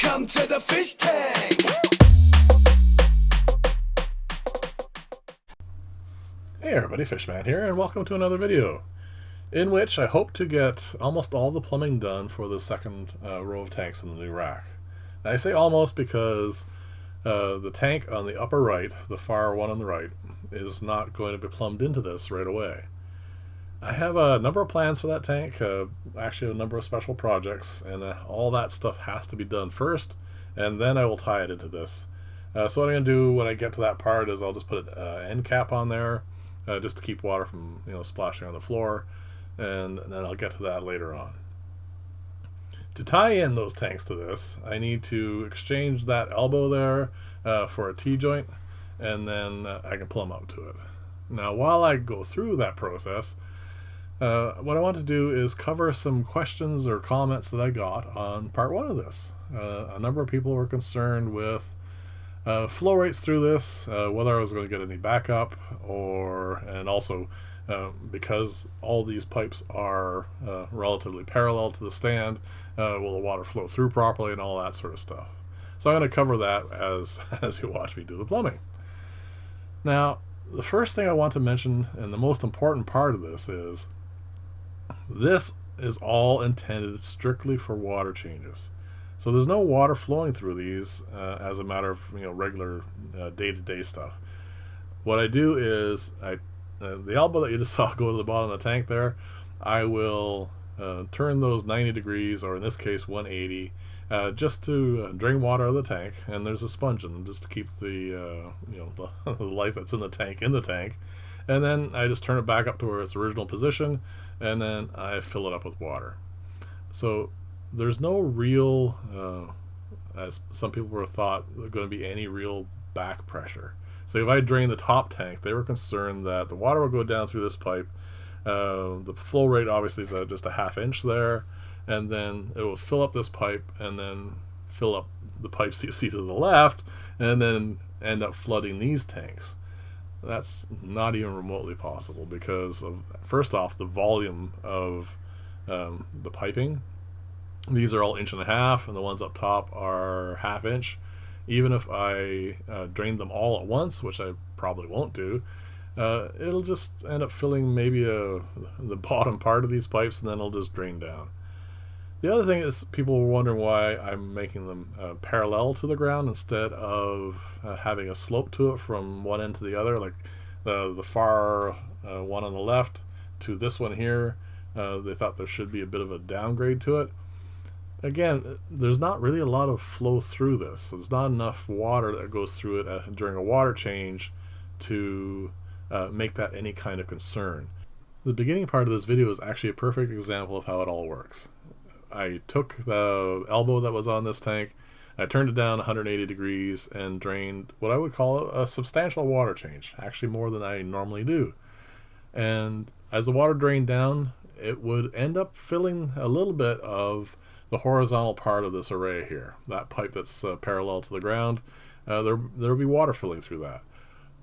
Welcome to the fish tank. Hey everybody, Fishman here, and welcome to another video in which I hope to get almost all the plumbing done for the second row of tanks in the new rack. And I say almost because the tank on the upper right, the far one on the right, is not going to be plumbed into this right away. I have a number of plans for that tank, actually a number of special projects, and all that stuff has to be done first, and then I will tie it into this. So what I'm going to do when I get to that part is I'll just put an end cap on there, just to keep water from splashing on the floor, and then I'll get to that later on. To tie in those tanks to this, I need to exchange that elbow there for a T-joint, and then I can plumb up to it. Now while I go through that process, what I want to do is cover some questions or comments that I got on part one of this. A number of people were concerned with flow rates through this, whether I was going to get any backup, and also because all these pipes are relatively parallel to the stand, will the water flow through properly and all that sort of stuff. So I'm going to cover that as you watch me do the plumbing. Now, the first thing I want to mention, and the most important part of this is all intended strictly for water changes. So there's no water flowing through these as a matter of regular day-to-day stuff. What I do is the elbow that you just saw go to the bottom of the tank there, I will turn those 90 degrees, or in this case 180, just to drain water out of the tank, and there's a sponge in them just to keep the the life that's in the tank, and then I just turn it back up to where its original position, and then I fill it up with water. So there's no real, as some people were thought, going to be any real back pressure. So if I drain the top tank, they were concerned that the water will go down through this pipe. The flow rate obviously is just a ½ inch there, and then it will fill up this pipe and then fill up the pipes you see to the left, and then end up flooding these tanks. That's not even remotely possible because of, first off, the volume of the piping. These are all 1.5 inches, and the ones up top are ½ inch. Even if I drain them all at once, which I probably won't do, it'll just end up filling maybe the bottom part of these pipes, and then it'll just drain down. The other thing is, people were wondering why I'm making them parallel to the ground instead of having a slope to it from one end to the other, like the far one on the left to this one here. They thought there should be a bit of a downgrade to it. Again, there's not really a lot of flow through this. There's not enough water that goes through it during a water change to make that any kind of concern. The beginning part of this video is actually a perfect example of how it all works. I took the elbow that was on this tank, I turned it down 180 degrees and drained what I would call a substantial water change, actually more than I normally do. And as the water drained down, it would end up filling a little bit of the horizontal part of this array here. That pipe that's parallel to the ground, there'll be water filling through that.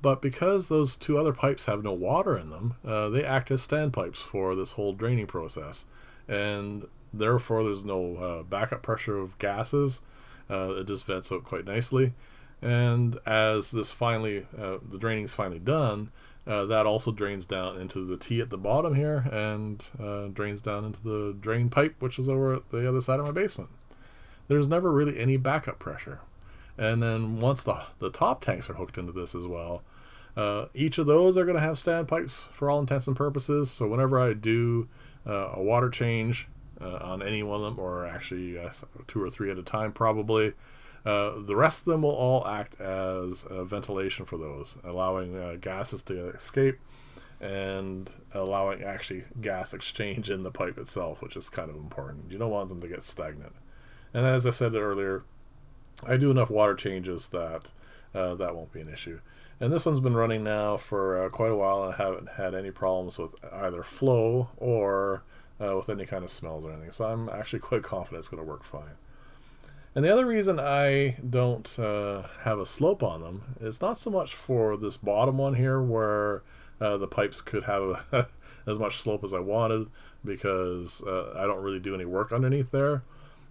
But because those two other pipes have no water in them, they act as standpipes for this whole draining process. And therefore there's no backup pressure of gases. It just vents out quite nicely. And as this the draining's finally done, that also drains down into the T at the bottom here, and drains down into the drain pipe, which is over at the other side of my basement. There's never really any backup pressure. And then once the top tanks are hooked into this as well, each of those are going to have standpipes for all intents and purposes. So whenever I do a water change on any one of them, or actually 2 or 3 at a time probably, the rest of them will all act as ventilation for those, allowing gases to escape and allowing actually gas exchange in the pipe itself, which is kind of important. You don't want them to get stagnant. And as I said earlier, I do enough water changes that that won't be an issue. And this one's been running now for quite a while, and I haven't had any problems with either flow or with any kind of smells or anything. So I'm actually quite confident it's going to work fine. And the other reason I don't have a slope on them is not so much for this bottom one here where the pipes could have as much slope as I wanted, because I don't really do any work underneath there.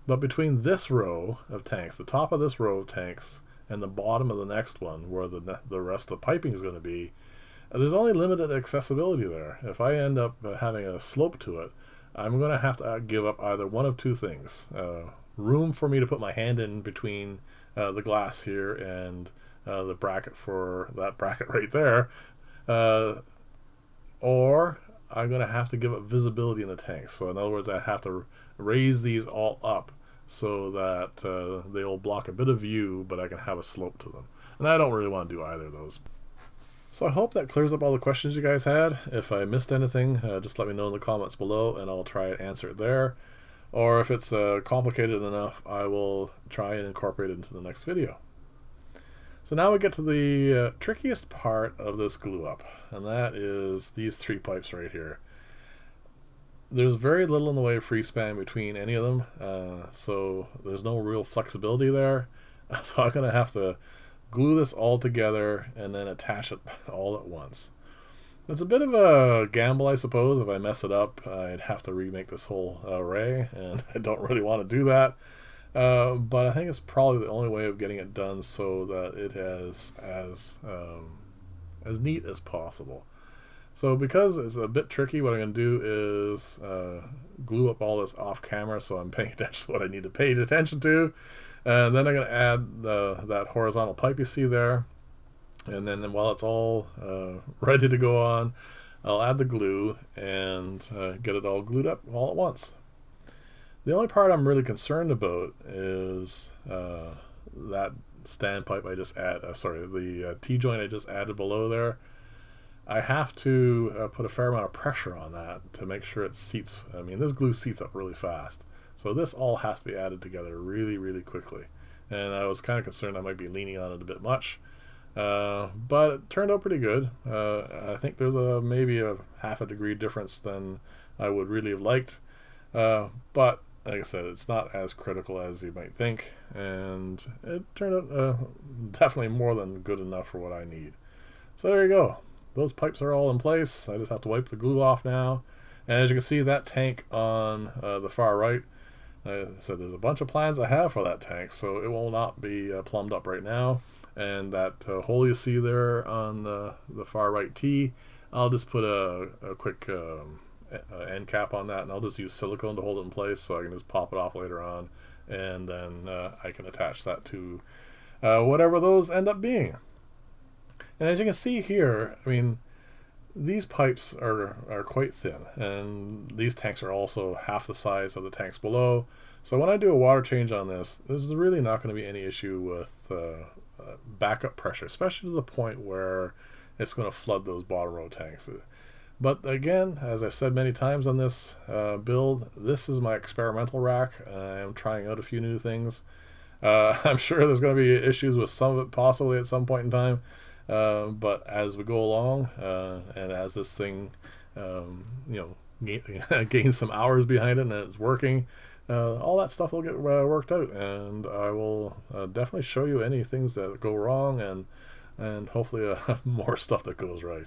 But between this row of tanks, the top of this row of tanks, and the bottom of the next one, where the rest of the piping is going to be, there's only limited accessibility there. If I end up having a slope to it, I'm going to have to give up either one of two things. Room for me to put my hand in between the glass here and the bracket for that bracket right there, or I'm going to have to give up visibility in the tanks. So in other words, I have to raise these all up so that they'll block a bit of view, but I can have a slope to them. And I don't really want to do either of those. So I hope that clears up all the questions you guys had. If I missed anything, just let me know in the comments below and I'll try and answer it there. Or if it's complicated enough, I will try and incorporate it into the next video. So now we get to the trickiest part of this glue up, and that is these three pipes right here. There's very little in the way of free span between any of them, so there's no real flexibility there. So I'm going to have to glue this all together and then attach it all at once. It's a bit of a gamble, I suppose. If I mess it up, I'd have to remake this whole array, and I don't really want to do that. But I think it's probably the only way of getting it done so that it is as neat as possible. So because it's a bit tricky, what I'm going to do is glue up all this off camera so I'm paying attention to what I need to pay attention to. And then I'm going to add that horizontal pipe you see there. And then while it's all ready to go on, I'll add the glue and get it all glued up all at once. The only part I'm really concerned about is that standpipe I just added, the T-joint I just added below there. I have to put a fair amount of pressure on that to make sure it seats. I mean, this glue seats up really fast. So this all has to be added together really, really quickly. And I was kind of concerned I might be leaning on it a bit much. But it turned out pretty good. I think there's maybe a half a degree difference than I would really have liked. But like I said, it's not as critical as you might think. And it turned out definitely more than good enough for what I need. So there you go. Those pipes are all in place. I just have to wipe the glue off now. And as you can see, that tank on the far right, so there's a bunch of plans I have for that tank, so it will not be plumbed up right now. And that hole you see there on the far right T, I'll just put a quick end cap on that, and I'll just use silicone to hold it in place so I can just pop it off later on, and then I can attach that to whatever those end up being. And as you can see here, I mean, these pipes are quite thin, and these tanks are also half the size of the tanks below. So when I do a water change on this, there's really not going to be any issue with backup pressure, especially to the point where it's going to flood those bottom row tanks. But again, as I've said many times on this build, this is my experimental rack. I am trying out a few new things. I'm sure there's going to be issues with some of it possibly at some point in time. But as we go along, and as this thing, gains some hours behind it and it's working, all that stuff will get worked out, and I will definitely show you any things that go wrong, and hopefully more stuff that goes right.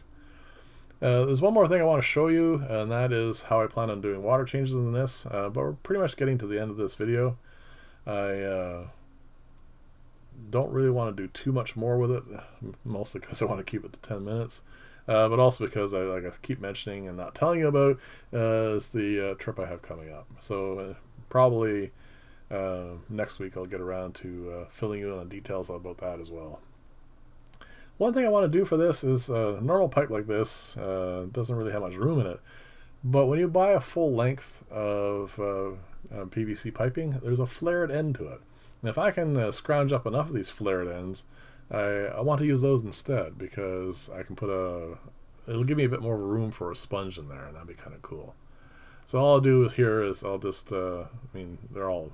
There's one more thing I want to show you, and that is how I plan on doing water changes in this, but we're pretty much getting to the end of this video. I don't really want to do too much more with it, mostly because I want to keep it to 10 minutes, but also because like I keep mentioning and not telling you about is the trip I have coming up. So probably next week I'll get around to filling you in on details about that as well. One thing I want to do for this is a normal pipe like this doesn't really have much room in it, but when you buy a full length of PVC piping, there's a flared end to it. And if I can scrounge up enough of these flared ends, I want to use those instead, because I can put it'll give me a bit more room for a sponge in there, and that'd be kind of cool. So all I'll do is I'll just, they're all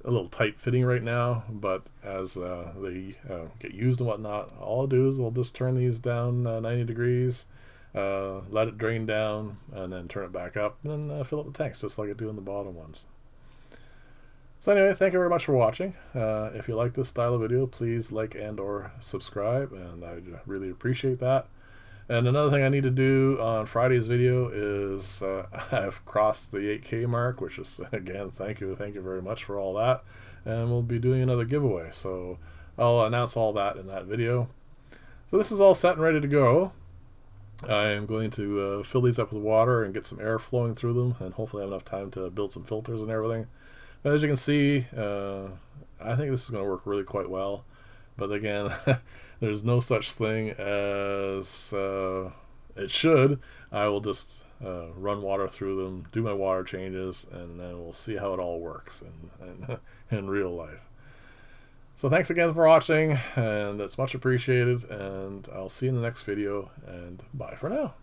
a little tight fitting right now, but as they get used and whatnot, all I'll do is I'll just turn these down 90 degrees, let it drain down, and then turn it back up, and then fill up the tanks just like I do in the bottom ones. So anyway, thank you very much for watching. If you like this style of video, please like and or subscribe, and I'd really appreciate that. And another thing I need to do on Friday's video is I've crossed the 8K mark, which is, again, thank you very much for all that. And we'll be doing another giveaway, so I'll announce all that in that video. So this is all set and ready to go. I am going to fill these up with water and get some air flowing through them, and hopefully have enough time to build some filters and everything. But as you can see, I think this is going to work really quite well. But again, there's no such thing as it should. I will just run water through them, do my water changes, and then we'll see how it all works in real life. So thanks again for watching, and it's much appreciated, and I'll see you in the next video, and bye for now.